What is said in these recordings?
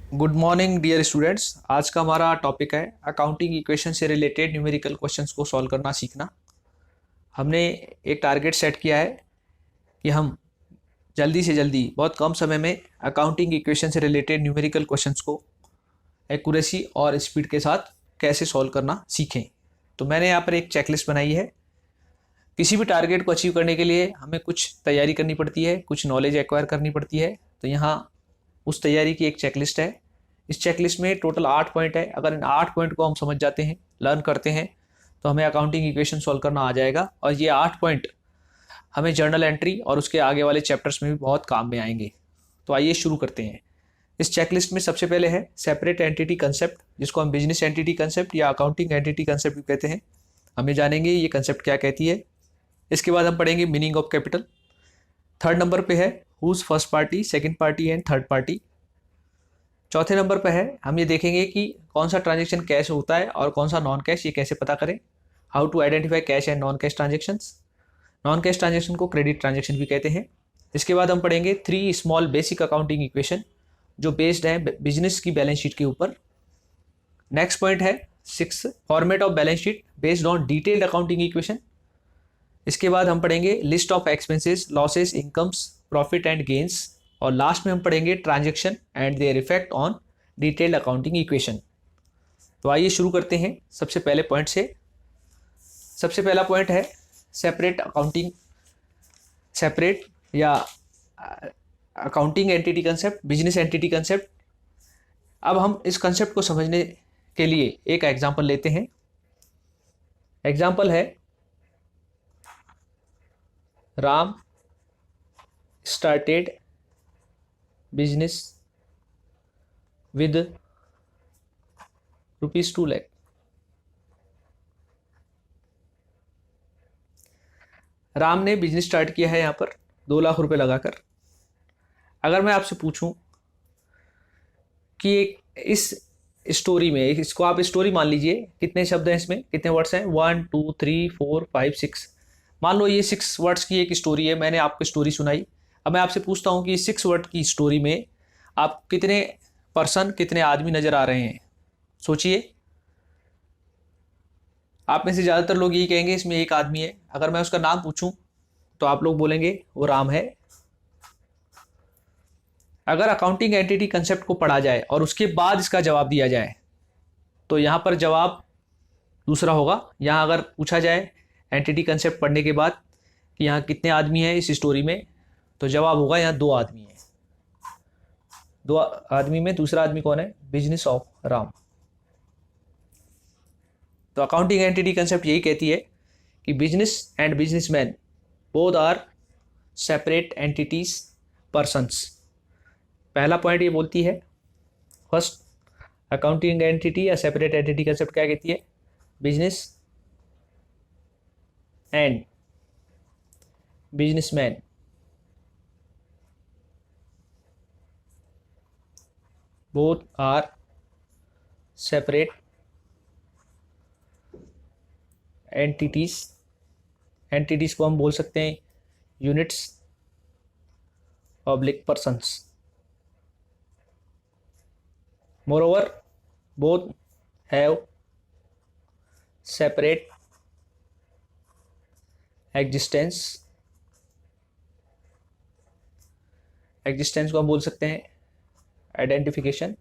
Good morning dear students. आज का हमारा टॉपिक है अकाउंटिंग इक्वेशन से रिलेटेड न्यूमेरिकल क्वेश्चंस को सॉल्व करना सीखना। हमने एक टारगेट सेट किया है कि हम जल्दी से जल्दी बहुत कम समय में अकाउंटिंग इक्वेशन से रिलेटेड न्यूमेरिकल क्वेश्चंस को एक्यूरेसी और स्पीड के साथ कैसे सॉल्व करना सीखें। तो मैंने यहाँ पर एक चेकलिस्ट बनाई है। किसी भी टारगेट को अचीव करने के लिए हमें कुछ तैयारी करनी पड़ती है, कुछ नॉलेज एक्वायर करनी पड़ती है। तो यहाँ उस तैयारी की एक चेकलिस्ट है। इस चेकलिस्ट में टोटल 8 पॉइंट है। अगर इन 8 पॉइंट को हम समझ जाते हैं, लर्न करते हैं, तो हमें अकाउंटिंग इक्वेशन सॉल्व करना आ जाएगा। और ये 8 पॉइंट हमें जर्नल एंट्री और उसके आगे वाले चैप्टर्स में भी बहुत काम में आएंगे। तो आइए शुरू करते हैं। इस चेकलिस्ट में सबसे पहले है सेपरेट एंटिटी कंसेप्ट, जिसको हम बिजनेस एंटिटी कंसेप्ट या अकाउंटिंग एंटिटी कंसेप्ट भी कहते हैं। हमें जानेंगे ये कंसेप्ट क्या कहती है। इसके बाद हम पढ़ेंगे meaning of capital. Third number पे है whose first party, second party and third party. चौथे नंबर पर है हम ये देखेंगे कि कौन सा ट्रांजेक्शन कैश होता है और कौन सा नॉन कैश, ये कैसे पता करें। How to identify cash and non cash transactions. Non cash transaction को क्रेडिट ट्रांजेक्शन भी कहते हैं। इसके बाद हम पढ़ेंगे 3 स्मॉल बेसिक अकाउंटिंग इक्वेशन जो बेस्ड है बिजनेस की बैलेंस शीट के ऊपर। नेक्स्ट पॉइंट है 6 format of balance sheet based on detailed accounting equation. इसके बाद हम पढ़ेंगे list of expenses, losses, incomes, profit and gains. और लास्ट में हम पढ़ेंगे transaction and their effect on detailed accounting equation. तो आइए शुरू करते हैं सबसे पहले पॉइंट से। सबसे पहला पॉइंट है सेपरेट अकाउंटिंग, सेपरेट या accounting entity concept, business entity concept. अब हम इस कंसेप्ट को समझने के लिए एक एग्जांपल लेते हैं। एग्जांपल है Ram started business with rupees 2 lakh। Ram ने बिजनेस स्टार्ट किया है यहाँ पर 2 लाख रुपए लगाकर। अगर मैं आपसे पूछूं कि इस स्टोरी में, इसको आप स्टोरी मान लीजिए, कितने शब्द हैं इसमें, कितने वर्ड्स हैं, 1 2 3 4 5 6। मान लो ये 6 वर्ड्स की एक स्टोरी है, मैंने आपको स्टोरी सुनाई। अब मैं आपसे पूछता हूँ कि 6 वर्ड की स्टोरी में आप कितने पर्सन, कितने आदमी नजर आ रहे हैं, सोचिए। आप में से ज़्यादातर लोग यही कहेंगे इसमें एक आदमी है। अगर मैं उसका नाम पूछूं तो आप लोग बोलेंगे वो राम है। अगर अकाउंटिंग एंटिटी कंसेप्ट को पढ़ा जाए और उसके बाद इसका जवाब दिया जाए तो यहाँ पर जवाब दूसरा होगा। यहाँ अगर पूछा जाए एंटिटी कंसेप्ट पढ़ने के बाद कि यहाँ कितने आदमी हैं इस स्टोरी में, तो जवाब होगा यहाँ 2 आदमी हैं। 2 आदमी में दूसरा आदमी कौन है? Business of Ram. तो अकाउंटिंग एंटिटी कंसेप्ट यही कहती है कि business and businessman both are separate entities, persons. पहला पॉइंट ये बोलती है, फर्स्ट अकाउंटिंग एंटिटी या सेपरेट एंटिटी कंसेप्ट क्या कहती है? Business and businessman both are separate entities. Entities को हम बोल सकते हैं units oblique persons. Moreover both have separate existence. Existence को हम बोल सकते हैं आइडेंटिफिकेशन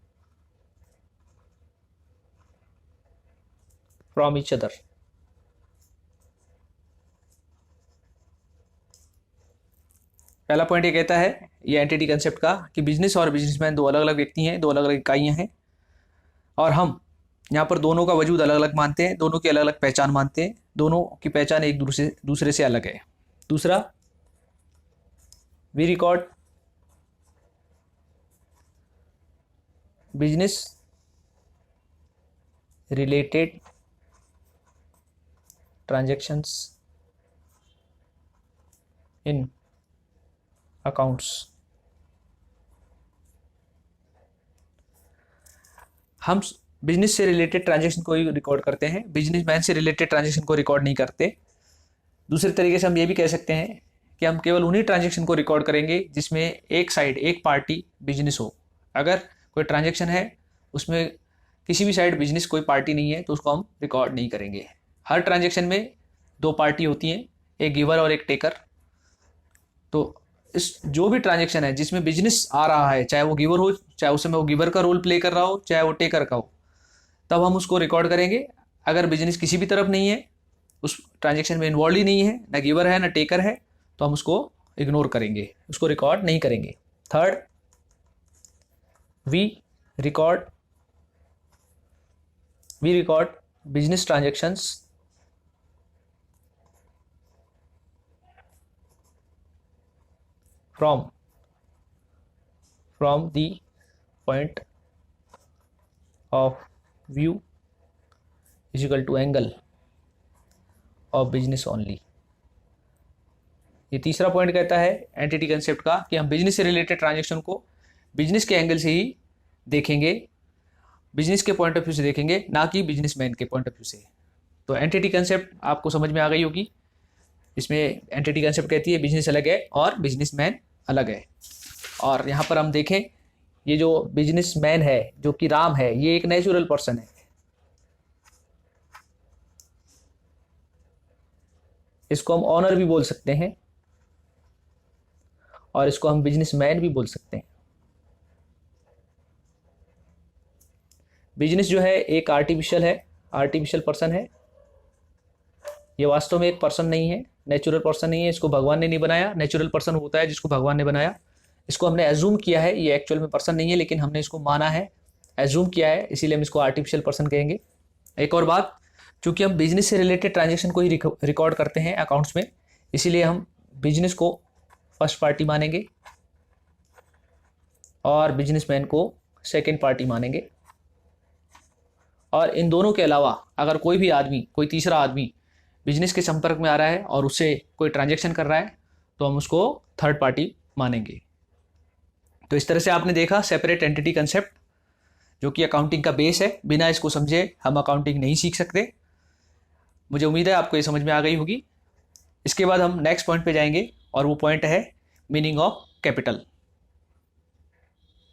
फ्रॉम ईच अदर। पहला पॉइंट ये कहता है ये एंटिटी कंसेप्ट का कि बिजनेस और बिजनेसमैन 2 अलग अलग व्यक्ति हैं, 2 अलग अलग इकाइयां हैं, और हम यहाँ पर दोनों का वजूद अलग अलग मानते हैं, दोनों की अलग अलग पहचान मानते हैं, दोनों की पहचान एक दूसरे से अलग है। दूसरा, we record business related transactions in accounts. हम बिजनेस से रिलेटेड ट्रांजैक्शन को ही रिकॉर्ड करते हैं, बिजनेसमैन से रिलेटेड ट्रांजैक्शन को रिकॉर्ड नहीं करते। दूसरे तरीके से हम ये भी कह सकते हैं कि हम केवल उन्हीं ट्रांजैक्शन को रिकॉर्ड करेंगे जिसमें एक साइड, एक पार्टी बिजनेस हो। अगर कोई ट्रांजेक्शन है उसमें किसी भी साइड बिजनेस कोई पार्टी नहीं है तो उसको हम रिकॉर्ड नहीं करेंगे। हर ट्रांजेक्शन में दो पार्टी होती हैं, एक गिवर और एक टेकर। तो इस जो भी ट्रांजेक्शन है जिसमें बिजनेस आ रहा है, चाहे वो गिवर हो, चाहे उस समय वो गिवर का रोल प्ले कर रहा हो, चाहे वो टेकर का हो, तब हम उसको रिकॉर्ड करेंगे। अगर बिजनेस किसी भी तरफ नहीं है, उस ट्रांजेक्शन में इन्वॉल्व ही नहीं है, ना गिवर है ना टेकर है, तो हम उसको इग्नोर करेंगे, उसको रिकॉर्ड नहीं करेंगे। Third, we record business transactions from the point of view is equal to angle of business only। ये तीसरा पॉइंट कहता है एंटिटी कंसेप्ट का कि हम बिजनेस से रिलेटेड ट्रांजेक्शन को बिजनेस के एंगल से ही देखेंगे, बिजनेस के पॉइंट ऑफ व्यू से देखेंगे, ना कि बिजनेसमैन के पॉइंट ऑफ व्यू से। तो एंटिटी कंसेप्ट आपको समझ में आ गई होगी। इसमें एंटिटी कंसेप्ट कहती है बिजनेस अलग है और बिजनेसमैन अलग है। और यहाँ पर हम देखें, ये जो बिजनेसमैन है जो कि राम है, ये एक नेचुरल पर्सन है। इसको हम ऑनर भी बोल सकते हैं और इसको हम बिजनेसमैन भी बोल सकते हैं। बिजनेस जो है एक आर्टिफिशियल पर्सन है। ये वास्तव में एक पर्सन नहीं है, नेचुरल पर्सन नहीं है। इसको भगवान ने नहीं बनाया। नेचुरल पर्सन होता है जिसको भगवान ने बनाया। इसको हमने एज्यूम किया है, ये एक्चुअल में पर्सन नहीं है, लेकिन हमने इसको माना है, एज्यूम किया है, इसीलिए हम इसको आर्टिफिशियल पर्सन कहेंगे। एक और बात, चूंकि हम बिजनेस से रिलेटेड ट्रांजेक्शन को ही रिकॉर्ड करते हैं अकाउंट्स में, इसीलिए हम बिजनेस को फर्स्ट पार्टी मानेंगे और बिजनेसमैन को सेकेंड पार्टी मानेंगे। और इन दोनों के अलावा अगर कोई भी आदमी, कोई तीसरा आदमी बिजनेस के संपर्क में आ रहा है और उससे कोई ट्रांजैक्शन कर रहा है, तो हम उसको थर्ड पार्टी मानेंगे। तो इस तरह से आपने देखा सेपरेट एंटिटी कंसेप्ट, जो कि अकाउंटिंग का बेस है। बिना इसको समझे हम अकाउंटिंग नहीं सीख सकते। मुझे उम्मीद है आपको ये समझ में आ गई होगी। इसके बाद हम नेक्स्ट पॉइंट पे जाएंगे और वो पॉइंट है मीनिंग ऑफ कैपिटल।